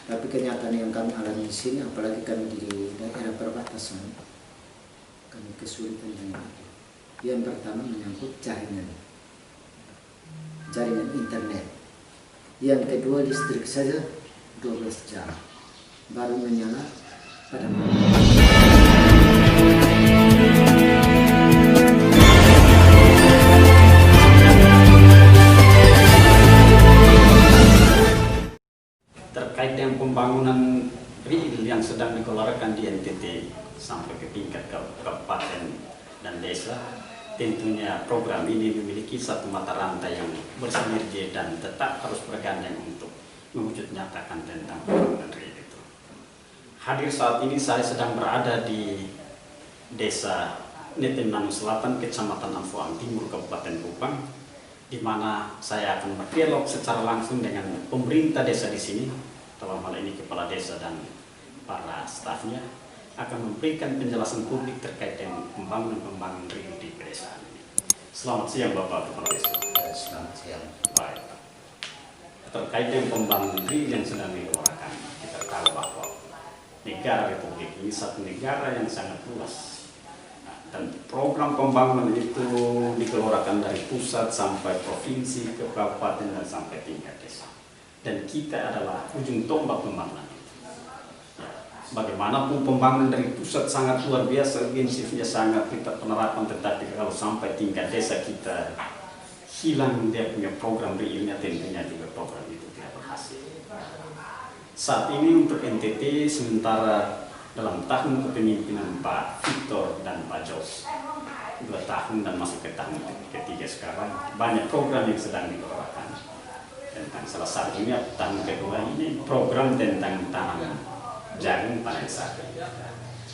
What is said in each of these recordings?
Tapi kenyataan yang kami alami di sini, apalagi kami di daerah perbatasan, kami kesulitan dengan itu. Yang pertama menyangkut jaringan internet. Yang kedua listrik saja 12 jam baru menyala pada malam. Terkait dengan pembangunan real yang sedang dikeluarkan di NTT sampai ke tingkat kabupaten dan desa, tentunya program ini memiliki satu mata rantai yang bersinergi dan tetap harus bergandeng untuk mewujud nyatakan tentang pembangunan real itu. Hadir saat ini saya sedang berada di desa Netenanu Selatan, Kecamatan Amfuang Timur, Kabupaten Kupang, di mana saya akan berdialog secara langsung dengan pemerintah desa di sini, dalam hal ini kepala desa dan para stafnya, akan memberikan penjelasan publik terkait dengan pembangunan real di pedesaan ini. Selamat siang Bapak Kepala Desa. Selamat siang. Baik. Terkait dengan pembangunan real yang sedang dikeluarkan, kita tahu bahwa negara Republik ini satu negara yang sangat luas. Dan program pembangunan itu dikeluarkan dari pusat sampai provinsi, ke kabupaten, dan sampai tingkat desa. Dan kita adalah ujung tombak pembangunan itu. Bagaimanapun pembangunan dari pusat sangat luar biasa, intensifnya sangat kita penerapan, tetapi kalau sampai tingkat desa kita hilang dia punya program realnya, tentunya juga program itu tidak berhasil. Saat ini untuk NTT sementara dalam tahun kepemimpinan Pak Victor dan Pak Jos, 2 tahun dan masuk ke tahun ketiga sekarang, banyak program yang sedang dikeluarkan. Tentang salah satunya tahun kedua ini program tentang tanam jagung panen sapi.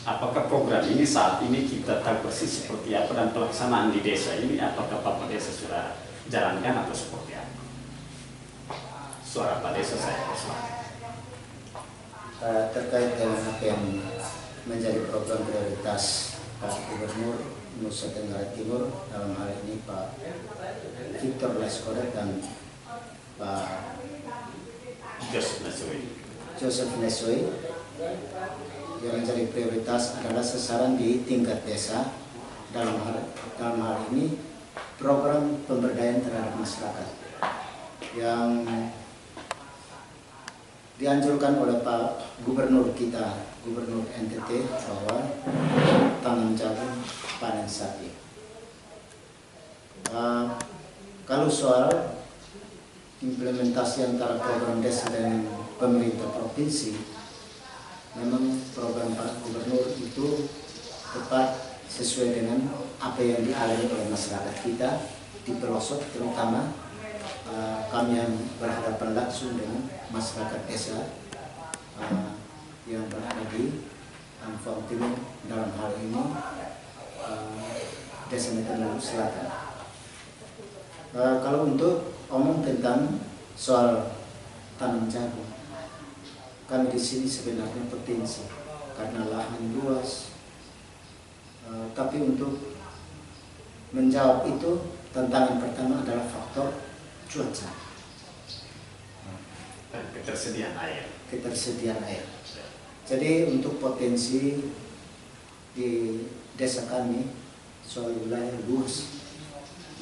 Apakah program ini saat ini kita tahu persis seperti apa dan pelaksanaan di desa ini, apakah Pak Desa sudah jalankan atau seperti apa? Suara Pak Desa saya persilakan. Terkait dengan apa yang menjadi program prioritas Pak Gubernur Nusa Tenggara Timur, dalam hal ini Pak Victor Laiskodat dan Pak Joseph Nesoi, yang menjadi prioritas adalah sasaran di tingkat desa. Dalam hal ini program pemberdayaan terhadap masyarakat yang dianjurkan oleh Pak Gubernur kita, Gubernur NTT, bahwa tanam jagung panen sapi. Kalau soal implementasi antara program desa dan pemerintah provinsi, memang program Pak Gubernur itu tepat sesuai dengan apa yang dialami oleh masyarakat kita di pelosok, terutama kami yang berhadapan langsung dengan masyarakat desa yang berada di Amfuang Timur, dalam hal ini Desa Netenanu Selatan. Kalau untuk omong tentang soal tanam jagung, kami di sini sebenarnya potensi karena lahan luas, tapi untuk menjawab itu tantangan pertama adalah faktor cuaca, ketersediaan air. Jadi untuk potensi di desa kami soal wilayah luas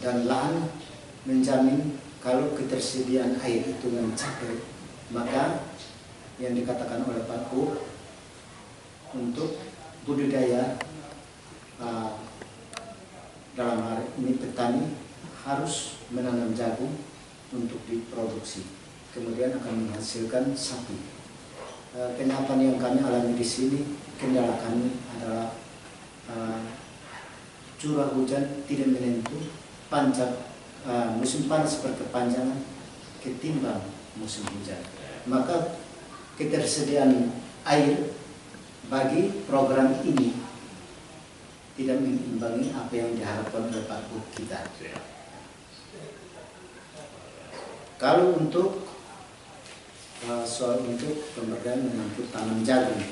dan lahan menjamin kalau ketersediaan air itu mencapai, maka yang dikatakan oleh Pak Gub untuk budidaya dalam hal ini petani harus menanam jagung untuk diproduksi, kemudian akan menghasilkan sapi. Kenyataan yang kami alami di sini, kendala kami adalah curah hujan tidak menentu, musim panas berkepanjangan ketimbang musim hujan. Maka ketersediaan air bagi program ini tidak mengimbangi apa yang diharapkan oleh Pak Gub kita. Kalau untuk soal untuk pemberdayaan menyangkut tanam jagung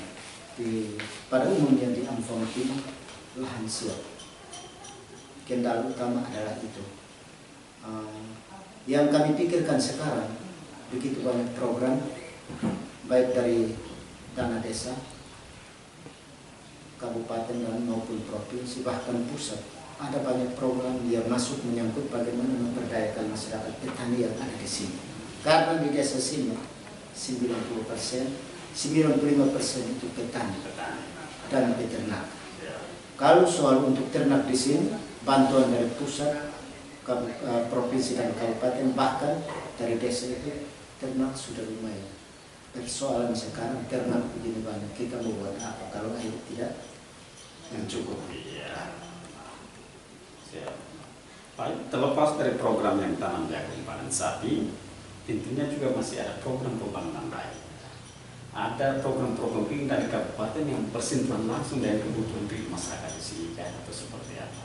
pada umumnya di Amfuang Timur, lahan siap. Kendala utama adalah itu. Yang kami pikirkan sekarang, begitu banyak program, baik dari dana desa, kabupaten dan maupun provinsi bahkan pusat. Ada banyak program yang masuk menyangkut bagaimana memberdayakan masyarakat petani yang ada di sini. Karena di desa sini 90%, 95% itu petani dan peternak. Kalau soal untuk ternak di sini, bantuan dari pusat, provinsi dan kabupaten, bahkan dari desa itu ternak sudah lumayan. Persoalan sekarang ternak begini banyak, kita mau buat apa kalau air tidak mencukupi? Ya. Baik, terlepas dari program yang tanam jagung panen sapi, tentunya juga masih ada program pembangunan lain. Ada program-program ini dari kabupaten yang bersentuhan langsung dengan kebutuhan real masyarakat di sini, kan? Atau seperti apa?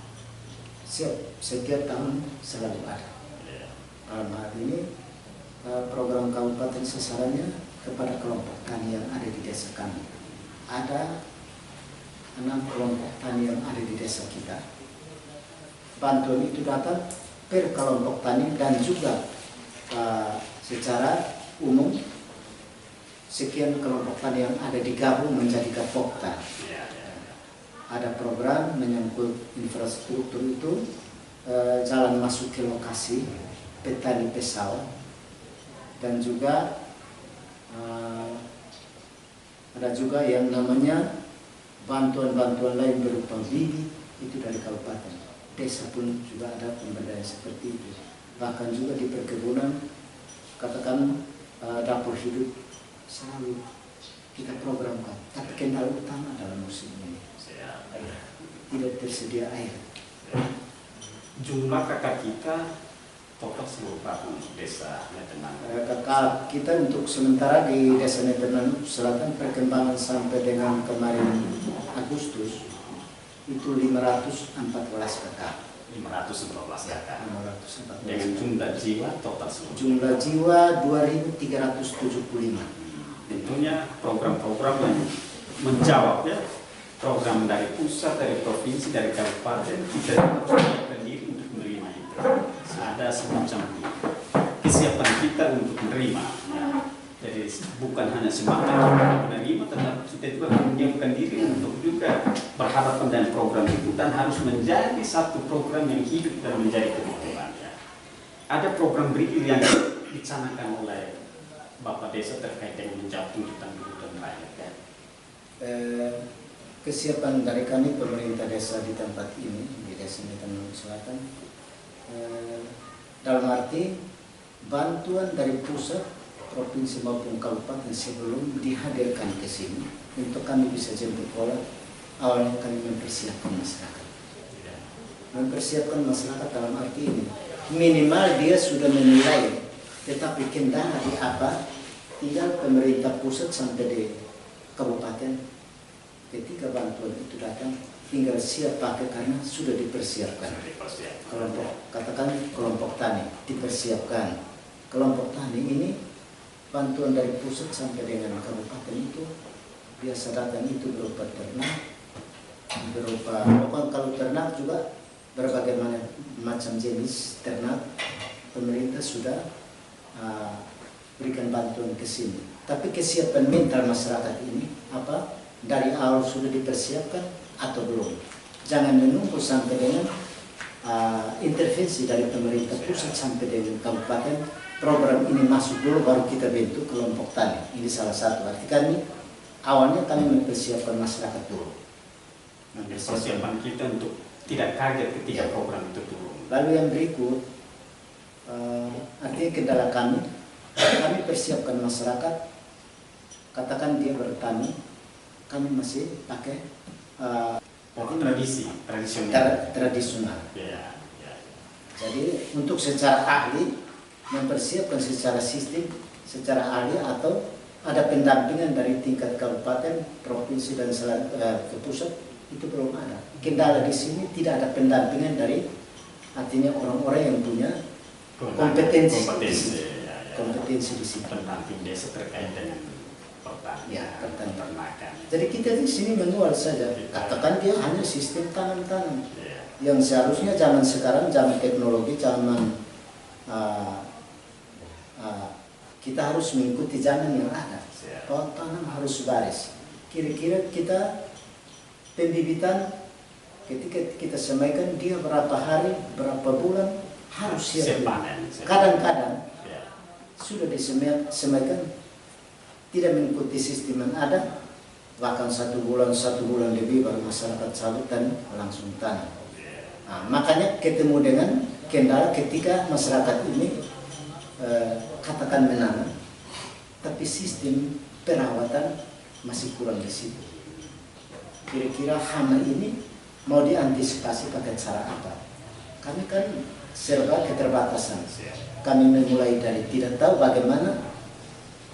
siap. Setiap tahun selalu ada. Dalam hal ini program kabupaten sasarannya kepada kelompok tani yang ada di desa kami. Ada 6 kelompok tani yang ada di desa kita. Bantuan itu datang per kelompok tani dan juga secara umum sekian kelompok tani yang ada digabung menjadi Gapokta. Ada program menyangkut infrastruktur itu, jalan masuk ke lokasi, petani pesawat, dan juga ada juga yang namanya bantuan-bantuan lain berupa bibit itu dari kabupaten. Desa pun juga ada pemberdayaan seperti itu. Bahkan juga di perkebunan, katakan dapur hidup selalu kita programkan. Tapi kendala utama dalam musim ini tidak tersedia air. Jumlah kakak kita total seluruh tahun desa Netenang. Kakak kita untuk sementara di desa Netenang Selatan perkembangan sampai dengan kemarin Agustus itu 514 kakak. 514 kakak. 514. Dengan jumlah jiwa total seluruh. Jumlah jiwa 2.375. Tentunya program-program yang menjawab, ya, program dari pusat, dari provinsi, dari kabupaten, kita harus menyiapkan diri untuk menerima itu. Ada semacam kesiapan kita untuk menerima. Ya. Jadi bukan hanya semata menerima, tetapi kita juga menyiapkan diri untuk juga berhadapan dengan program itu dan harus menjadi satu program yang hidup dan menjadi kebutuhan. Ya. Ada program real yang dicanangkan oleh Bapak Desa terkait dengan menjawab tuntutan kebutuhan rakyat. Ya. Kesiapan dari kami pemerintah desa di tempat ini, di desa Netenang Selatan, dalam arti bantuan dari pusat, provinsi maupun kabupaten sebelum dihadirkan ke sini untuk kami bisa jemput bola. Awalnya kami mempersiapkan masyarakat. Mempersiapkan masyarakat dalam arti ini minimal dia sudah menilai, tetapi kendala di apa, tinggal pemerintah pusat sampai di kabupaten ketika bantuan itu datang tinggal siap pakai karena sudah dipersiapkan. Kelompok, katakan kelompok tani dipersiapkan. Kelompok tani ini bantuan dari pusat sampai dengan kabupaten itu biasa datang itu berupa ternak, berupa kalau ternak juga berbagai macam jenis ternak pemerintah sudah berikan bantuan ke sini. Tapi kesiapan mental masyarakat ini apa dari awal sudah dipersiapkan atau belum? Jangan menunggu sampai dengan intervensi dari pemerintah pusat sampai dengan kabupaten. Program ini masuk dulu baru kita bentuk kelompok tani. Ini salah satu arti kami. Awalnya kami mempersiapkan masyarakat dulu. Persiapan kita untuk tidak kaget ketika program itu turun. Lalu yang berikut, artinya kendala kami persiapkan masyarakat. Katakan dia bertani, kami masih pakai tradisional. Ya. Jadi untuk secara ahli mempersiapkan secara sistem, secara ahli atau ada pendampingan dari tingkat kabupaten, provinsi dan ke pusat itu belum ada. Kendala di sini tidak ada pendampingan dari artinya orang-orang yang punya kompetensi di sini. Pendamping desa terkait dengan pertanian, peternakan. Jadi kita di sini manual saja. Katakan dia hanya sistem tanam-tanam. Yang seharusnya zaman sekarang, zaman teknologi, zaman kita harus mengikuti zaman yang ada. bahwa tanam harus baris. Kira-kira kita pembibitan ketika kita semaikan dia berapa hari, berapa bulan harus siap. Kadang-kadang sudah disemaikan tidak mengikuti sistem yang ada, bahkan 1 bulan lebih baru masyarakat sambut dan langsung tanam. Nah, makanya ketemu dengan kendala ketika masyarakat ini katakan menanam, tapi sistem perawatan masih kurang di situ. Kira-kira hama ini mau diantisipasi pakai cara apa? Kami kan serba keterbatasan. Kami memulai dari tidak tahu bagaimana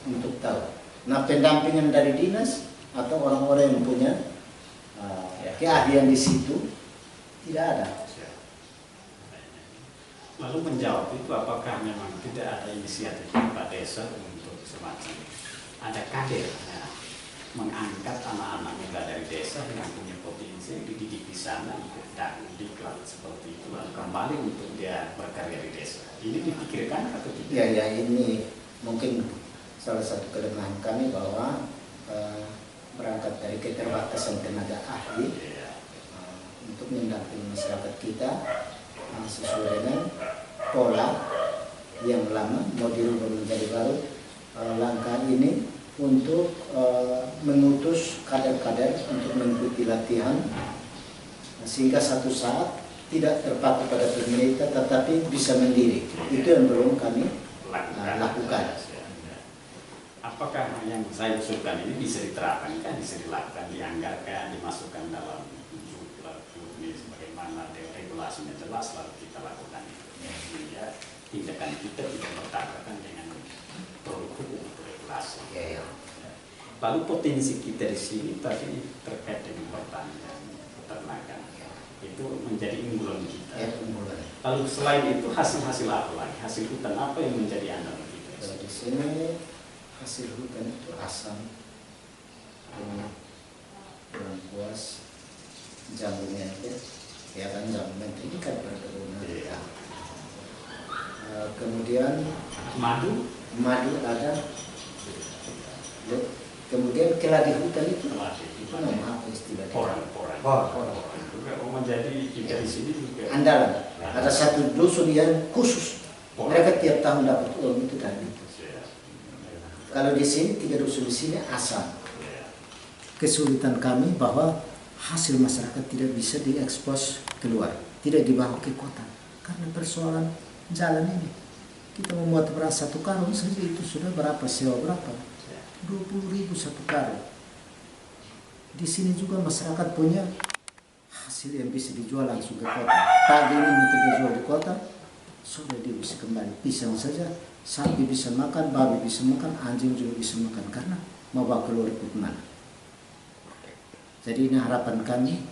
untuk tahu. Nah, pendampingan dari dinas atau orang-orang yang punya keahlian di situ tidak ada. Lalu menjawab itu, apakah memang tidak ada inisiatif Pak Desa untuk semacam ada kader mengangkat anak-anak muda dari desa yang punya potensi dididik di sana dan diklat seperti itu lalu kembali untuk dia berkarya di desa. Ini dipikirkan atau tidak? Ya, ini mungkin salah satu kelemahan kami bahwa berangkat dari keterbatasan tenaga ahli untuk mendampingi masyarakat kita sesuai dengan pola yang lama mau dirubah menjadi baru. Langkah ini untuk mengutus kader-kader untuk mengikuti latihan sehingga satu saat tidak terpaku pada pemerintah tetapi bisa mandiri. Itu yang belum kami lakukan. Apakah yang saya usulkan ini bisa diterapkan, bisa dilakukan, dianggarkan, dimasukkan dalam ini sebagaimana regulasinya jelas lalu kita lakukan itu. Sehingga tindakan kita tidak bertabrakan dengan produk hukum atau regulasi. Lalu potensi kita di sini tadi terkait dengan pertanian, peternakan itu menjadi unggulan kita. Lalu selain itu hasil-hasil apa lagi? Hasil hutan apa yang menjadi andalan kita? Di sini hasil hutan itu asam, kurang puas, jambu mente, ya kan jambu mente ini kan perkebunan. Kemudian madu ada. Kemudian keladi hutan itu nama apa istilahnya? Porang. Menjadi kita di sini juga andalan. Ada satu dusun yang khusus. Mereka tiap tahun dapat uang itu tadi. Kalau di sini 3 dusun di sini asam. Kesulitan kami bahwa hasil masyarakat tidak bisa diekspos keluar, tidak dibawa ke kota karena persoalan jalan ini. Kita membuat beras 1 karung saja itu sudah berapa, sewa berapa? 20.000 1 karung. Di sini juga masyarakat punya hasil yang bisa dijual langsung ke kota. Pagi ini untuk dijual di kota, sudah dia bisa kembali. Pisang saja, sapi bisa makan, babi bisa makan, anjing juga bisa makan karena mau bawa keluar ke mana. Jadi ini harapan kami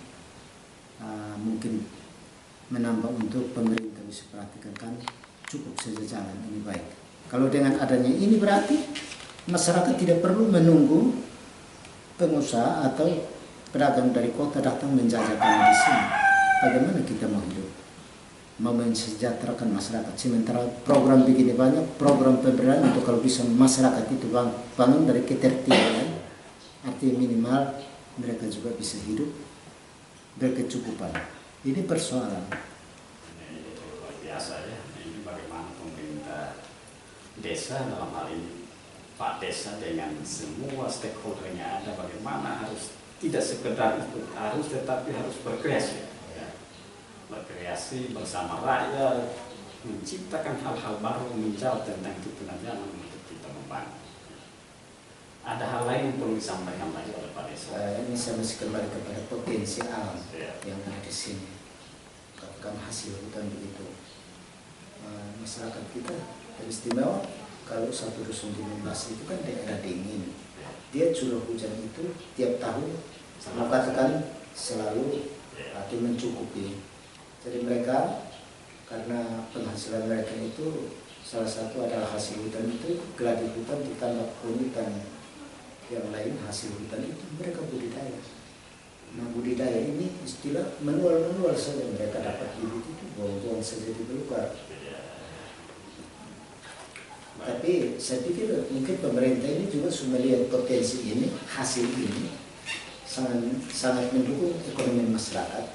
mungkin menambah untuk pemerintah bisa perhatikan kami. Cukup saja jalan ini baik. Kalau dengan adanya ini berarti masyarakat tidak perlu menunggu pengusaha atau pedagang dari kota datang menjajakan di sini. Bagaimana kita mau hidup? Mau mensejahterakan masyarakat. Sementara program begini banyak, program pemberdayaan untuk kalau bisa masyarakat itu bangun dari ketertiban, artinya minimal mereka juga bisa hidup berkecukupan. Ini persoalan. Ini luar biasa ya. Ini bagaimana pemerintah desa dalam hal ini Pak Desa dengan semua stakeholdernya ada bagaimana harus tidak sekedar itu harus tetapi harus berkreasi ya. Berkreasi bersama rakyat menciptakan hal-hal baru menjawab tentang tuntunan zaman untuk kita membangun. Ada hal lain yang perlu disampaikan lagi oleh Pak Desa. Ini saya masih kembali kepada potensi alam yang ada di sini. Katakan hasil hutan begitu. Masyarakat kita istimewa. Kalau satu dusun di Mombasa itu kan daerah dingin, dia curah hujan itu tiap tahun, mau katakan selalu dia mencukupi. Jadi mereka karena penghasilan mereka itu salah satu adalah hasil hutan itu, geladi hutan ditambah keunikan yang lain hasil hutan itu mereka budidaya. Nah budidaya ini istilah manual saja, mereka dapat bibit itu buang-buang saja di belukar. Tapi saya pikir mungkin pemerintah ini juga sudah melihat potensi ini, hasil ini sangat mendukung ekonomi masyarakat.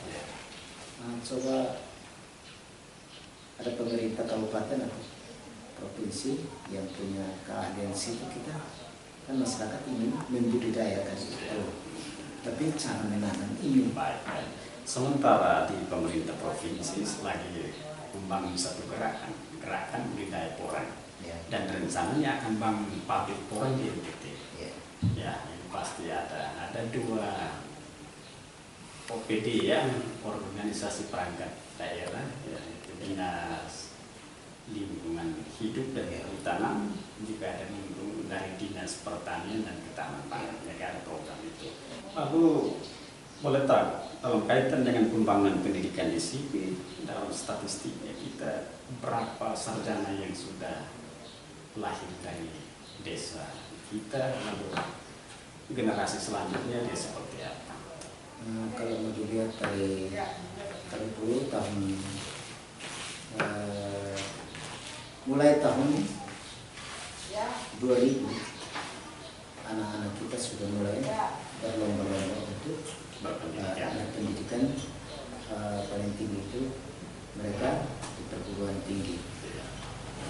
Nah, coba ada pemerintah kabupaten atau provinsi yang punya keahlian situ, kita kan masyarakat ingin membudidayakan itu, tapi cara menanam ini baik. Sementara di pemerintah provinsi lagi membangun satu gerakan budidaya porang, ya. dan rencananya akan bangun pabrik porang di NTT. Ya. Ya, ini pasti ada 2 OPD ya, organisasi perangkat daerah, ya, itu Dinas Lingkungan Hidup dan Kehutanan, juga ada dari Dinas Pertanian dan Ketahanan Pangan Negara program itu. Lalu boleh tahu dalam kaitan dengan pembangunan pendidikan di sini, dalam statistiknya kita berapa sarjana yang sudah lahir dari desa kita, lalu generasi selanjutnya dia seperti apa? Kalau mau dilihat dari dulu mulai tahun 2000 anak-anak kita sudah mulai berlomba-lomba untuk berpendidikan. Paling tinggi itu mereka di perguruan tinggi.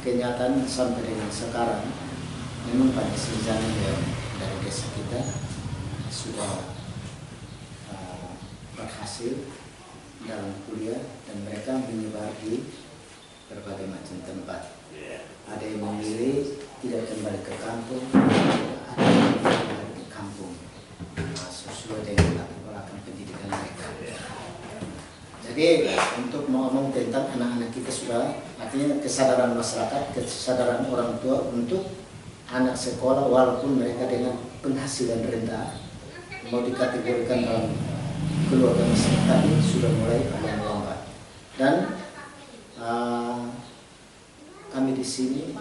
Kenyataan sampai dengan sekarang memang banyak sarjana yang dari desa kita sudah berhasil dalam kuliah dan mereka menyebar di berbagai macam tempat. Ada yang memilih tidak kembali ke kampung, ada yang kembali ke kampung sesuai dengan latar belakang pendidikan mereka. Jadi untuk ngomong tentang anak-anak kita sudah, artinya kesadaran masyarakat, kesadaran orang tua untuk anak sekolah walaupun mereka dengan penghasilan rendah mau dikategorikan dalam keluarga masyarakat ini sudah mulai melambat. Dan kami di sini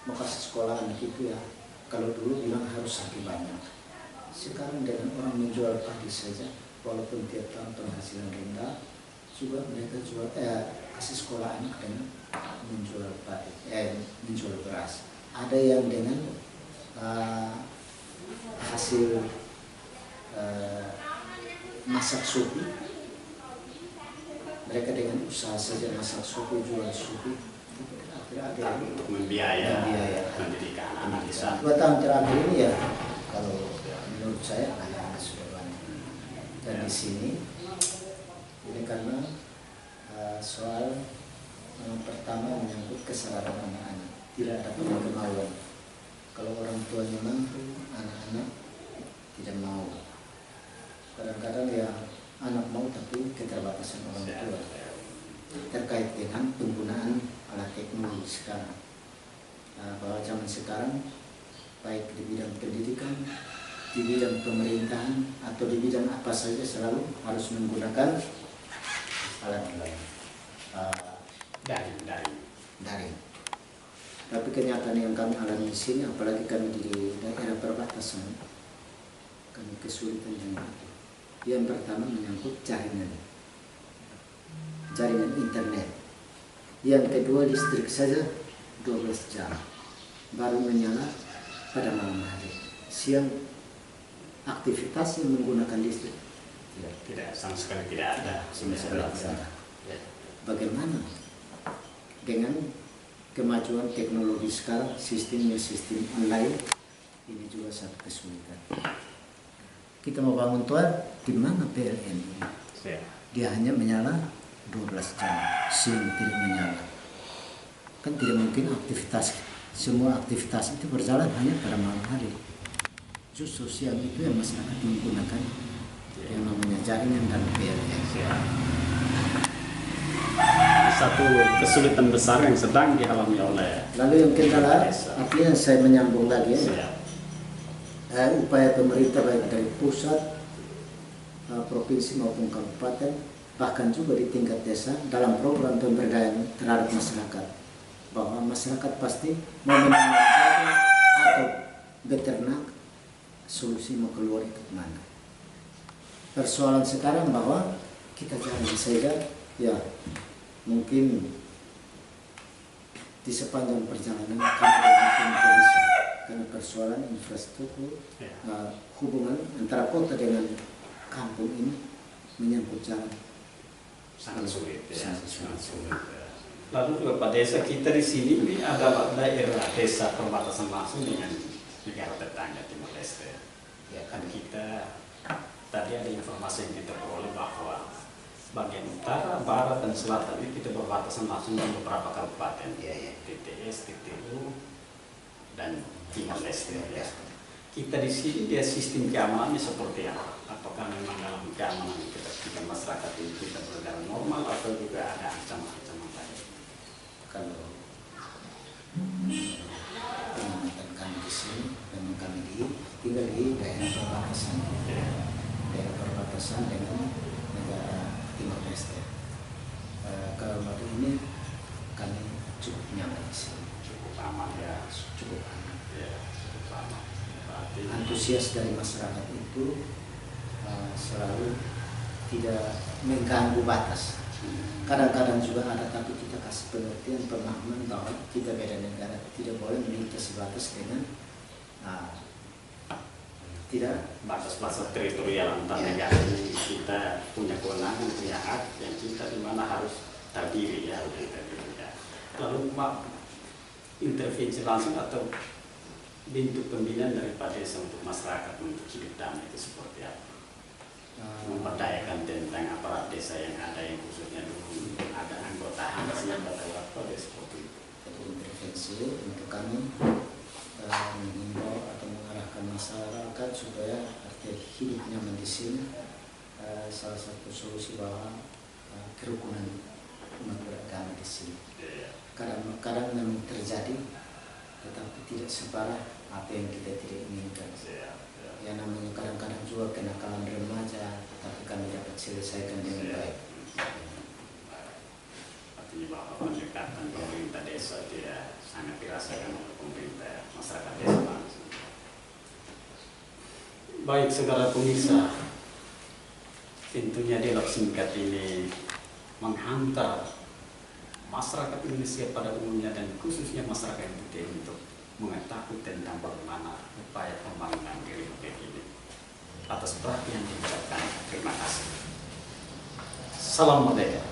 mau kasih sekolah anak itu ya, kalau dulu bilang harus lebih banyak. Sekarang dengan orang menjual padi saja, walaupun tiap tahun penghasilan rendah, juga mereka jual kasih sekolah anak dengan menjual padi, menjual beras. Ada yang dengan hasil masak supi, mereka dengan usaha saja masak supi, jual supi. Ada yang untuk membiayai pendidikan anak di sana. 2 tahun terakhir ini ya, kalau menurut saya anak-anak sudah banyak. Dan di sini ini karena soal yang pertama menyangkut kesadaran anak-anak, tidak ada kemauan. Kalau orang tuanya mampu, anak-anak tidak mau. Kadang-kadang ya anak mau tapi keterbatasan orang tua terkait dengan penggunaan alat teknologi sekarang. Bahwa zaman sekarang baik di bidang pendidikan, di bidang pemerintahan atau di bidang apa saja selalu harus menggunakan alat daring. Tapi kenyataan yang kami alami di sini, apalagi kami di daerah perbatasan, kami kesulitan dengan itu. Yang pertama menyangkut jaringan internet. Yang kedua listrik saja 12 jam baru menyala pada malam hari. Siang aktivitas yang menggunakan listrik tidak sama sekali tidak ada. Bagaimana dengan kemajuan teknologi sekarang, sistem online ini juga satu kesulitan. Kita mau bangun tuan, di mana PLN ini? Dia hanya menyala 12 jam, siang tidak menyala. Kan tidak mungkin semua aktivitas itu berjalan hanya pada malam hari. Justru siang itu yang masyarakat menggunakan yang namanya jaringan dan PLN. Satu kesulitan besar yang sedang dialami oleh. Lalu yang kendala, artinya saya menyambung lagi ya. Upaya pemerintah baik dari pusat, provinsi maupun kabupaten, bahkan juga di tingkat desa dalam program pemberdayaan terhadap masyarakat, bahwa masyarakat pasti mau menanam atau beternak, solusi mau keluar itu kemana. Persoalan sekarang bahwa kita jangan saja ya mungkin di sepanjang perjalanan kami dengan polisi karena persoalan infrastruktur hubungan antara kota dengan kampung ini menyangkut jalan sangat sulit ya. sangat sulit. Lalu juga Pak Desa kita di sini ini adalah daerah desa perbatasan langsung dengan negara tetangga Timor Leste. Ya kan kita tadi ada informasi yang kita peroleh bahwa bagian utara, barat, dan selatan ini kita berbatasan langsung dengan beberapa kabupaten, TTS, TTU, dan Timor Leste. Ya. Kita di sini dia sistem keamanannya seperti apa? Apakah memang dalam keamanan kita masyarakat ini kita berjalan normal atau juga ada ancaman-ancaman lain? Kalau pengamatan kami di sini, memang kami tinggal di daerah perbatasan dengan negara Timor Leste. Kalau waktu ini kami cukup nyaman di sini, Cukup aman ya. cukup aman. Ya, cukup aman. Berarti Antusias dari masyarakat itu selalu tidak mengganggu batas. Kadang-kadang juga ada, tapi kita kasih pengertian, pemahaman bahwa kita beda negara, tidak boleh melintasi batas dengan tidak batas-batas teritorial antar negara ini kita punya kewenangan, punya hak yang kita di mana harus terdiri ya. Lalu Pak, intervensi langsung atau bentuk pembinaan dari Pak Desa untuk masyarakat untuk hidup damai itu seperti apa? Memperdayakan tentang aparat desa yang ada yang khususnya dulu ada anggota HANS yang apa seperti itu. Intervensi untuk kami mengimbau atau mengarahkan masyarakat supaya hidup nyaman di sini. Salah satu solusi bahwa kerukunan umat beragama di sini. Kadang-kadang memang terjadi, tetapi tidak separah apa yang kita tidak inginkan. Ya namanya kadang-kadang juga kenakalan remaja, tetapi kami dapat selesaikan dengan baik. Artinya bahwa pendekatan pemerintah desa dia sangat dirasakan oleh pemerintah masyarakat desa langsung. Baik saudara pemirsa, tentunya dialog singkat ini menghantar masyarakat Indonesia pada umumnya dan khususnya masyarakat putih untuk mengetahui tentang bagaimana upaya pembangunan di Republik ini. Atas perhatian diucapkan terima kasih. Salam merdeka.